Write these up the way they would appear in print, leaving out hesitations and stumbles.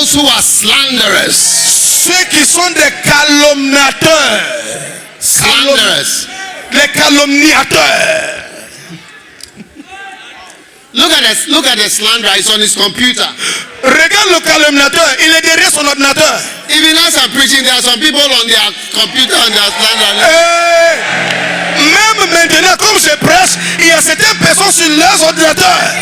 those who are slanderers. Ceux qui sont des calomniateurs. Slanderers. Les calomniateurs. Look at the slanderer. It's on his computer. Regarde le calomniateur. Il est derrière son ordinateur. Even as I'm preaching, there are some people on their computer and they are slandering. Même maintenant, comme je prêche, il y a certaines personnes sur leurs ordinateurs.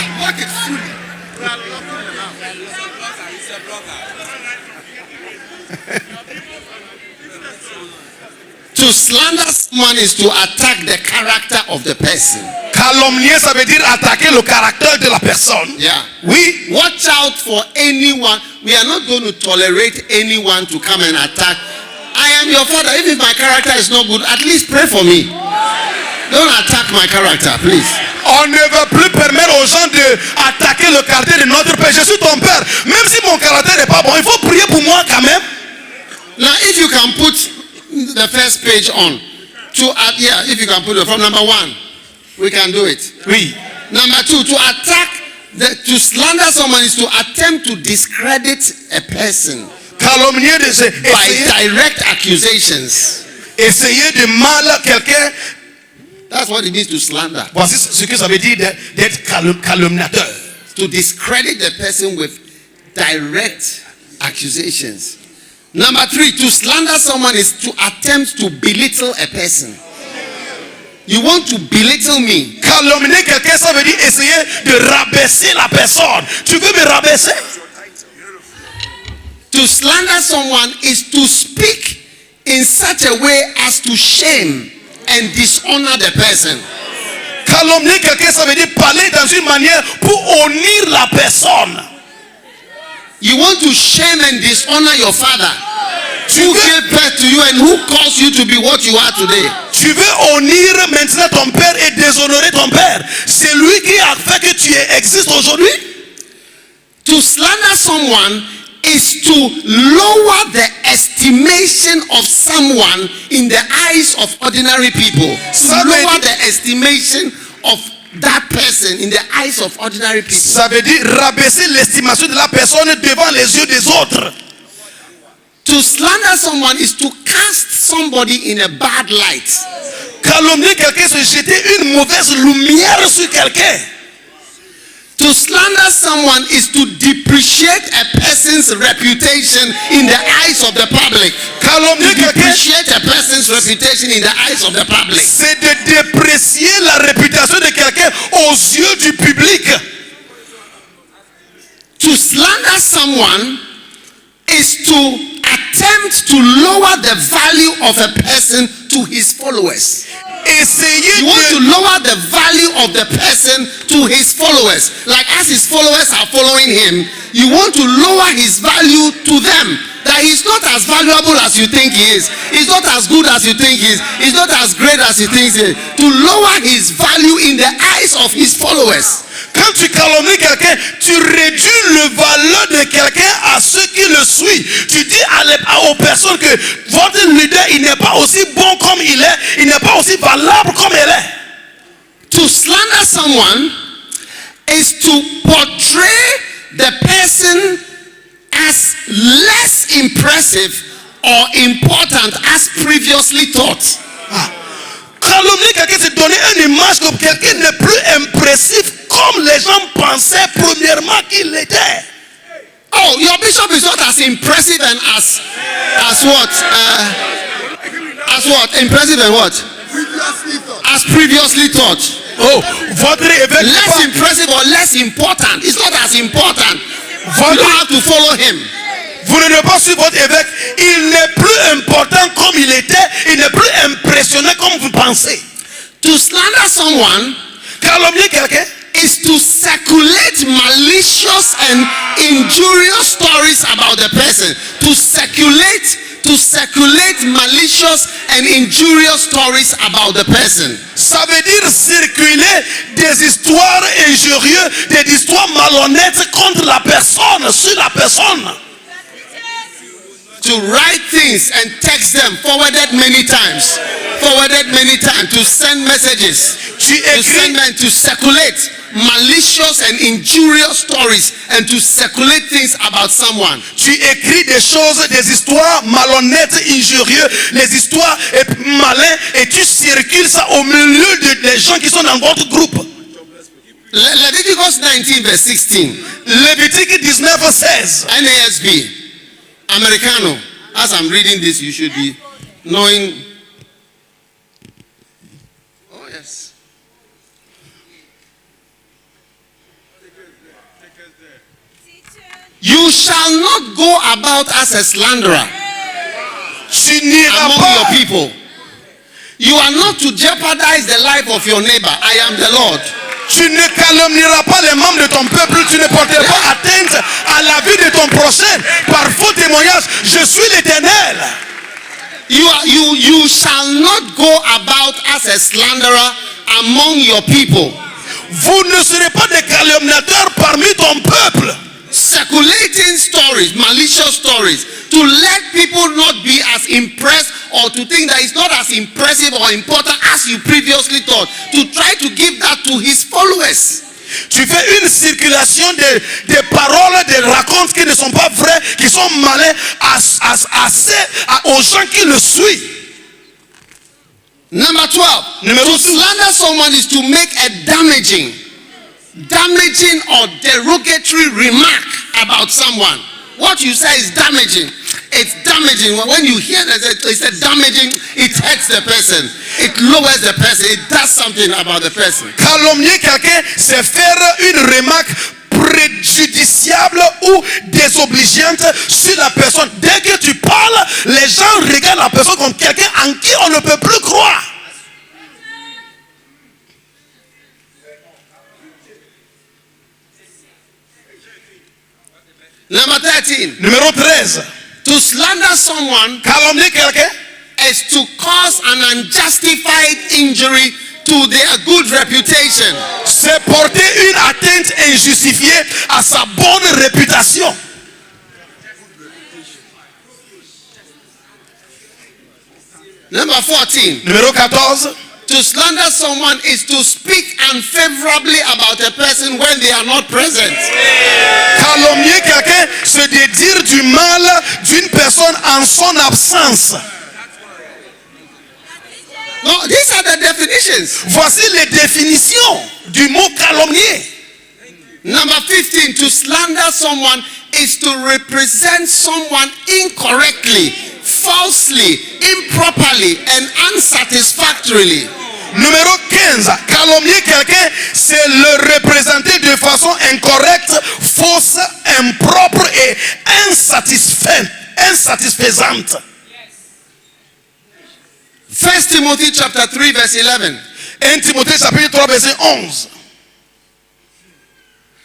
To slander someone is to attack the character of the person. Calomnier, ça veut dire attaquer le caractère de la personne. Yeah. Oui. Watch out for anyone. We are not going to tolerate anyone to come and attack. I am your father. Even if my character is not good, at least pray for me. Don't attack my character, please. On ne va plus permettre aux gens d'attaquer le caractère de notre père. Je suis ton père. Même si mon caractère n'est pas bon, il faut prier pour moi quand même. Now, if you can put the first page on. If you can put it from number 1, we can do it. Oui. Number 2, to slander someone is to attempt to discredit a person. Calomnier by direct accusations. Essayer de mal quelqu'un. That's what it means to slander. Voici ce que ça veut dire d'être calomniateur. To discredit the person with direct accusations. Number 3, to slander someone is to attempt to belittle a person. You want to belittle me. Calomnier quelqu'un, ça veut dire essayer de rabaisser la personne. Tu veux me rabaisser? To slander someone is to speak in such a way as to shame and dishonor the person. Calomnier quelqu'un, ça veut dire parler dans une manière pour honnir la personne. You want to shame and dishonor your father, who gave birth to you and who caused you to be what you are today. Tu veux honnir maintenant ton père et déshonorer ton père. C'est lui qui a fait que tu existes aujourd'hui. To slander someone is to lower the estimation of someone in the eyes of ordinary people. Lower the estimation of that person in the eyes of ordinary people. Ça veut dire rabaisser l'estimation de la personne devant les yeux des autres. To slander someone is to cast somebody in a bad light. Calomnier quelqu'un, c'est jeter une mauvaise lumière sur quelqu'un. To slander someone is to depreciate a person's reputation in the eyes of the public. Calomnier quelqu'un, depreciate a person's reputation in the eyes of the public. C'est de déprécier la réputation de quelqu'un aux yeux du public. To slander someone is to attempt to lower the value of a person to his followers. You want to lower the value of the person to his followers. Like as his followers are following him, you want to lower his value to them. That he's not as valuable as you think he is. He's not as good as you think he is. He's not as great as you think he is. To lower his value in the eyes of his followers. Quand tu calomnies quelqu'un, tu réduis le valeur de quelqu'un à ceux qui le suivent. Tu dis aux personnes que votre leader, il n'est pas aussi bon comme il est. Il n'est pas aussi valable comme il est. To slander someone is to portray the person as less impressive or important as previously thought. Calomnier quelqu'un, c'est donner une image comme quelqu'un n'est plus impressif comme les gens pensaient premièrement qu'il était. Oh, your bishop is not as impressive and as what? As what? Impressive and what? As previously thought. Oh, votre évêque less impressive or less important. It's not as important. You don't have to follow him. Vous ne devez pas suivre votre évêque. Il n'est plus important comme il était. Il n'est plus impressionnant comme vous pensez. To slander someone, calomnier quelqu'un, is to circulate malicious and injurious stories about the person. To circulate malicious and injurious stories about the person. Ça veut dire circuler des histoires injurieuses, des histoires malhonnêtes contre la personne, sur la personne. to write things and text them, forwarded many times, to send messages, to circulate malicious and injurious stories and to circulate things about someone. Tu écris des choses, des histoires malhonnêtes, injurieuses, les histoires malins, et tu circules ça au milieu des gens qui sont dans votre groupe. Leviticus 19 verse 16. Lévitique 19 16. NASB, Americano. As I'm reading this, you should be knowing. Oh yes. You shall not go about as a slanderer among your people. You are not to jeopardize the life of your neighbor. I am the Lord. Tu ne calomnieras pas les membres de ton peuple, tu ne porteras pas atteinte à la vie de ton prochain par faux témoignage. Je suis l'Éternel. You shall not go about as a slanderer among your people. Vous ne serez pas des calomniateurs parmi ton peuple. Circulating stories, malicious stories, to let people not be as impressed or to think that it's not as impressive or important as you previously thought, to try to give that to his followers. Tu fais une circulation des paroles, des racontes qui ne sont pas vraies, qui sont malins aux gens qui le suivent. Number 12. To slander someone is to make a damaging or derogatory remark about someone. What you say is damaging. It's damaging. When you hear that it's a damaging, it hurts the person. It lowers the person. It does something about the person. Calomnier quelqu'un, c'est faire une remarque préjudiciable ou désobligeante sur la personne. Dès que tu parles, les gens regardent la personne comme quelqu'un en qui on ne peut plus croire. Number 13. Numéro 13. To slander someone, calomnier quelqu'un, is to cause an unjustified injury to their good reputation. C'est porter une atteinte injustifiée à sa bonne réputation. Number 14. Numéro 14. To slander someone is to speak unfavorably about a person when they are not present. Calomnier quelqu'un, c'est de dire du mal d'une personne en son absence. No, these are the definitions. Voici les définitions du mot calomnier. Number 15, to slander someone is to represent someone incorrectly, falsely, improperly, and unsatisfactorily. Numéro 15, calomnier quelqu'un, c'est le représenter de façon incorrecte, fausse, impropre et insatisfaisante. 1 Timothy chapter 3 verse 11. 1 Timothée chapitre 3 verset 11.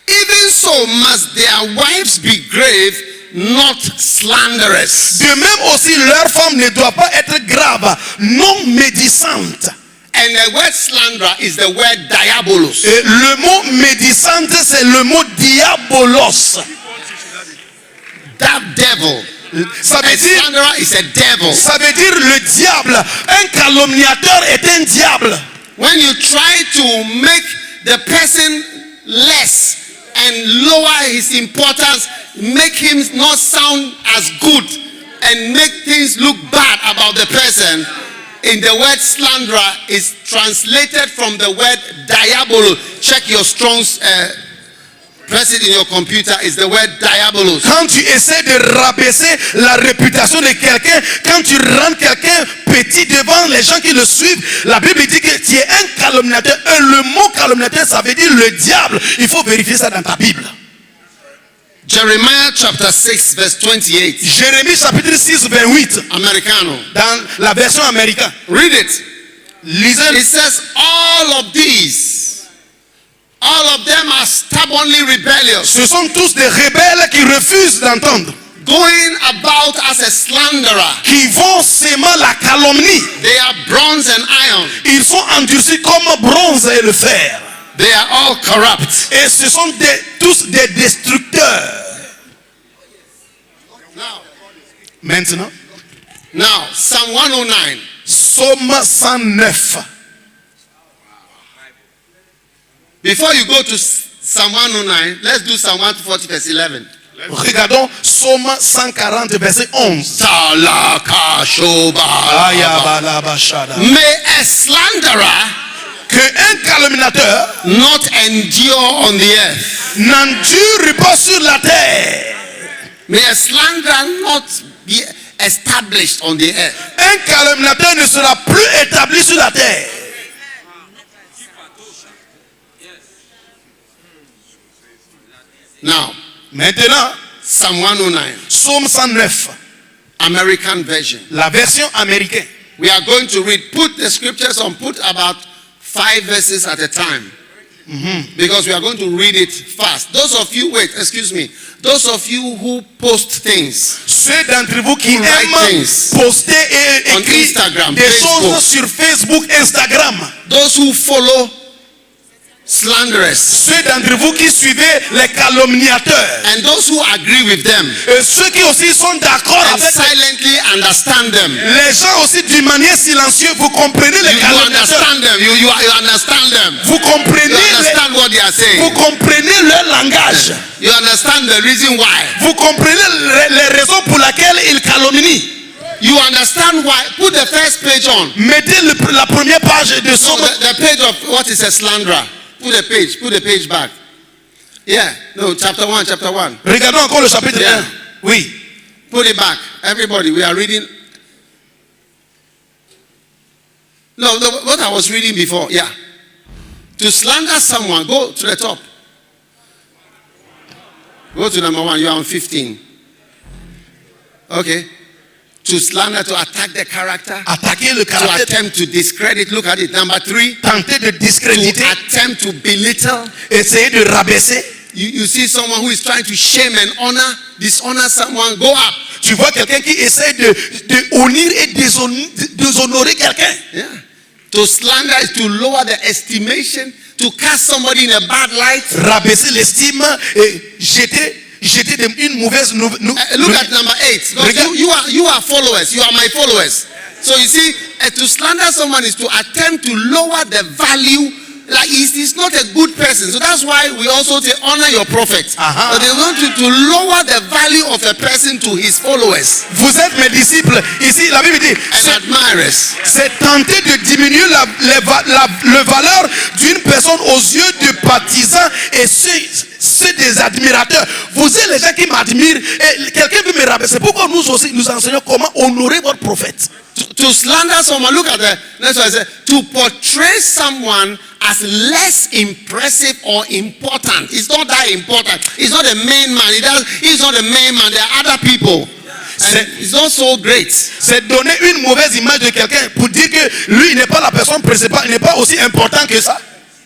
Even so must their wives be grave, not slanderers. De même aussi leur femme ne doit pas être grave, non médisante. And the word slanderer is the word diabolos. Et le mot médisante, c'est le mot diabolos. That devil. Ça veut A dire, slanderer is a devil. ça veut dire le diable. Un calomniateur est un diable. When you try to make the person less and lower his importance, make him not sound as good and make things look bad about the person, in the word slanderer is translated from the word diabolo. Check your Strong's, press it in your computer, is the word diabolos. Quand tu essaies de rabaisser la réputation de quelqu'un, quand tu rends quelqu'un petit devant les gens qui le suivent, la Bible dit que tu es un calomniateur. Et le mot calomniateur, ça veut dire le diable. Il faut vérifier ça dans ta Bible. Jeremiah chapter 6 verse 28. Jérémie chapitre 6 28. Americano. Dans la version américaine. Read it. Lisez. It says all of them are stubbornly rebellious. Ce sont tous des rebelles qui refusent d'entendre. Going about as a slanderer. Qui vont s'aimant la calomnie. They are bronze and iron. Ils sont endurcis comme bronze et le fer. They are all corrupt. Et ce sont tous des destructeurs. Maintenant, Now, Psalm 109. Psaume 109. Before you go to Psalm 109, let's do Psalm 140 verse 11. Regardons Psaume 140 verset 11. May a slanderer Que un calomniateur not endure on the earth. n'endure pas sur la terre. May a slanderer not be established on the earth. Un calomniateur ne sera plus établi sur la terre. Now, Maintenant, Psalm 109, Psaume 109, American version. la version américaine. We are going to read, put the scriptures on, put about 5 verses at a time. Because we are going to read it fast. Those of you, wait, excuse me. Those of you who post things, Ceux d'entre vous qui write aiment things poster et on écrire Instagram, des Facebook. choses sur Facebook, Instagram. those who follow slanderers, Ceux d'entre vous qui suivez les calomniateurs. and those who agree with them, Et ceux qui aussi sont d'accord and avec silently understand them. les gens aussi d'une manière silencieuse. Vous comprenez les You calomniateurs. understand them. You understand them. Vous comprenez, You understand what they are vous saying. comprenez leur langage. You understand the reason why. Vous comprenez les raisons pour lesquelles ils calomnient. You understand why. Put the first page on. Mettez la première page de So son. the page of what is a slanderer. Put the page back. Yeah. No, chapter 1. Regardons encore le chapitre Yeah. 1. Oui. Put it back. Everybody, we are reading. No, what I was reading before. Yeah. To slander someone, go to the top. Go to number 1. You are on 15. Okay. To slander, to attack the character. Attaquer le To caractère. attempt to discredit. Look at it. Number 3. Tenter de To discréditer. attempt to belittle. Essayer de rabaisser. You see someone who is trying to shame and dishonor someone, go up. Tu vois quelqu'un qui essaie de honir et déshonorer quelqu'un. Yeah. To slander is to lower the estimation, to cast somebody in a bad light. Rabaisser l'estime et jeter une mauvaise Look at number 8. Because you are followers. You are my followers. So you see, to slander someone is to attempt to lower the value. Like he's not a good person. So that's why we also say honor your prophet. But they want you to lower the value of a person to his followers Vous êtes mes disciples. Ici, la Bible dit, and admirers. c'est tenter de diminuer la valeur d'une personne aux yeux de partisans et ceux des admirateurs. Vous êtes les gens qui m'admirent et quelqu'un veut me rabaisser. Pourquoi nous aussi nous enseignons comment honorer votre prophète? To slander someone, look at the next one. To portray someone as less impressive or important. It's not that important. It's not the main man. He's not the main man. There are other people. And it's not so great. C'est donner une mauvaise image de quelqu'un pour dire que lui il n'est pas la personne principale, il n'est pas aussi important que ça.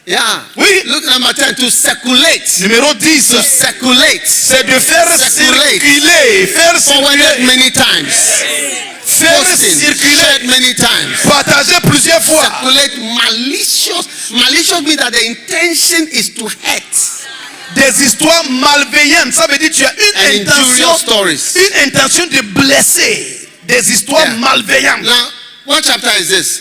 Yeah. Oui. Look number 10. To circulate. Numéro 10. To circulate. C'est de faire circuler, faire Forwarded circuler, many times. faire Posting. circuler, Shared many times. partager plusieurs fois. Circulate malicious. Malicious means that the intention is to hurt. Des histoires malveillantes, ça veut dire tu as And une injurious stories. intention de blesser. Des histoires Yeah. malveillantes. Now, what chapter is this?